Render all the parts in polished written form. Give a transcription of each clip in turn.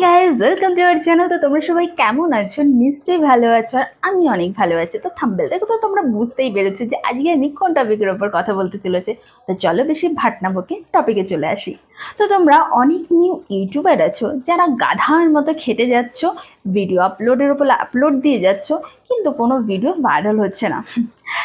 Guys, welcome to our channel. তো তোমরা সবাই কেমন আছো? নিশ্চয়ই ভালো আছো, আর আমি অনেক ভালো আছি। তো থাম্বনেল দেখো তো তোমরা বুঝতেই পেরেছো যে আজকে আমি কোন টপিকের ওপর কথা বলতে চলেছে। তো চলো বেশি ভাট না বকে টপিকে চলে আসি। তো তোমরা অনেক নিউ ইউটিউবার আছো যারা গাধার মতো খেটে যাচ্ছ, ভিডিও আপলোডের ওপর আপলোড দিয়ে যাচ্ছ, কিন্তু কোনো ভিডিও ভাইরাল হচ্ছে না।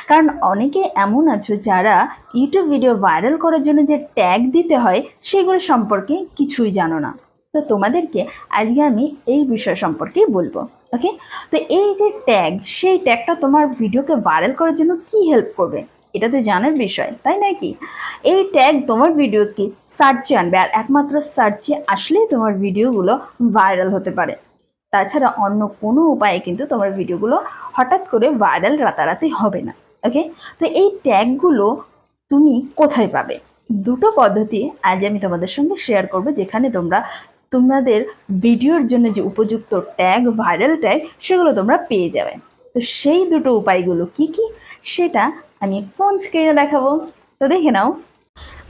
কারণ অনেকে এমন আছো যারা ইউটিউব ভিডিও ভাইরাল করার জন্য যে ট্যাগ দিতে হয় সেগুলো সম্পর্কে কিছুই জানো না। তো তোমাদেরকে আজকে আমি এই বিষয় সম্পর্কেই বলবো। ওকে, তো এই যে ট্যাগ, সেই ট্যাগটা তোমার ভিডিওকে ভাইরাল করার জন্য কি হেল্প করবে এটা তো জানার বিষয়, তাই নাকি? এই ট্যাগ তোমার ভিডিওকে সার্চে আনবে, আর একমাত্র সার্চে আসলেই তোমার ভিডিওগুলো ভাইরাল হতে পারে। তাছাড়া অন্য কোনো উপায়ে কিন্তু তোমার ভিডিওগুলো হঠাৎ করে ভাইরাল রাতারাতি হবে না। ওকে, তো এই ট্যাগগুলো তুমি কোথায় পাবে? দুটো পদ্ধতি আজ আমি তোমাদের সঙ্গে শেয়ার করবো, যেখানে তোমরা তোমাদের ভিডিওর জন্য যে উপযুক্ত ট্যাগ, ভাইরাল ট্যাগ, সেগুলো তোমরা পেয়ে যাবে। তো সেই দুটো উপায়গুলো কি কি সেটা আমি ফোন স্ক্রিনে দেখাবো, তো দেখে নাও।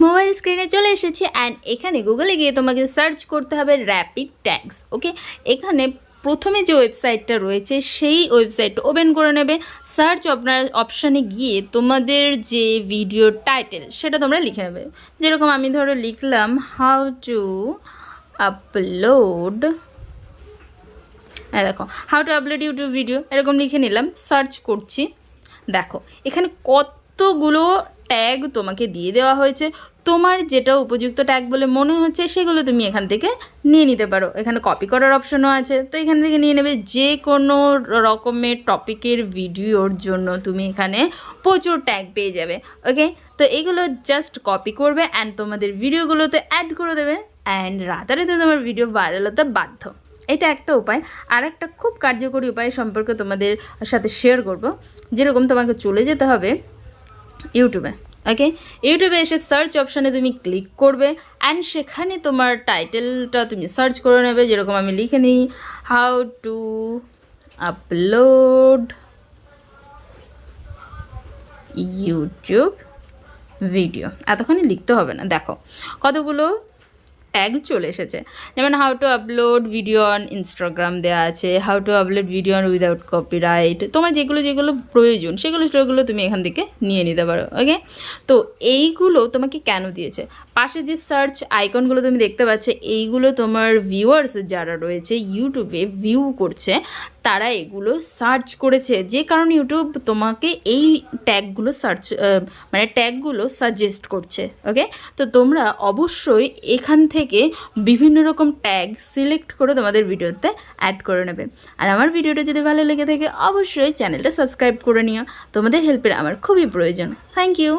মোবাইল স্ক্রিনে চলে এসেছি অ্যান্ড এখানে গুগলে গিয়ে তোমাকে সার্চ করতে হবে র্যাপিড ট্যাগস। ওকে, এখানে প্রথমে যে ওয়েবসাইটটা রয়েছে সেই ওয়েবসাইটটা ওপেন করে নেবে। সার্চ আপনার অপশানে গিয়ে তোমাদের যে ভিডিও টাইটেল সেটা তোমরা লিখে নেবে। যেরকম আমি ধরো লিখলাম হাউ টু আপলোড, দেখো how to upload YouTube video, এরকম লিখে নিলাম। সার্চ করছি, দেখো এখানে কতগুলো ট্যাগ তোমাকে দিয়ে দেওয়া হয়েছে। তোমার যেটা উপযুক্ত ট্যাগ বলে মনে হচ্ছে সেগুলো তুমি এখান থেকে নিয়ে নিতে পারো। এখানে কপি করার অপশনও আছে, তো এখান থেকে নিয়ে নেবে। যে কোনো রকমের টপিকের ভিডিওর জন্য তুমি এখানে প্রচুর ট্যাগ পেয়ে যাবে। ওকে, তো এগুলো জাস্ট কপি করবে অ্যান্ড তোমাদের ভিডিওগুলোতে অ্যাড করে দেবে, অ্যান্ড রাতারাতি তোমার ভিডিও ভাইরাল হতে বাধ্য। এটা একটা উপায়। আর একটা খুব কার্যকরী উপায় সম্পর্কে তোমাদের সাথে শেয়ার করব। যেরকম তোমাকে চলে যেতে হবে ইউটিউবে। ওকে, ইউটিউবে এসে সার্চ অপশানে তুমি ক্লিক করবে অ্যান্ড সেখানে তোমার টাইটেলটা তুমি সার্চ করে নেবে। যেরকম আমি লিখে নিই how to upload YouTube video, এতক্ষণই লিখতে হবে না। দেখো কতগুলো ট্যাগ চলে এসেছে। যেমন how to upload video on Instagram দেওয়া আছে, how to upload video on without copyright. তোমার যেগুলো যেগুলো প্রয়োজন সেগুলো তুমি এখান থেকে নিয়ে নিতে পারো। ওকে, তো এইগুলো তোমাকে কেন দিয়েছে? পাশে যে সার্চ আইকনগুলো তুমি দেখতে পাচ্ছ, এইগুলো তোমার ভিউয়ার্স যারা রয়েছে ইউটিউবে ভিউ করছে, তারা এগুলো সার্চ করেছে, যে কারণে ইউটিউব তোমাকে এই ট্যাগগুলো ট্যাগগুলো সাজেস্ট করছে। ওকে, তো তোমরা অবশ্যই এখান থেকে বিভিন্ন রকম ট্যাগ সিলেক্ট করে তোমাদের ভিডিওতে অ্যাড করে নেবে। আর আমার ভিডিওটা যদি ভালো লেগে থাকে অবশ্যই চ্যানেলটা সাবস্ক্রাইব করে নিও। তোমাদের হেল্পের আমার খুবই প্রয়োজন। Thank you.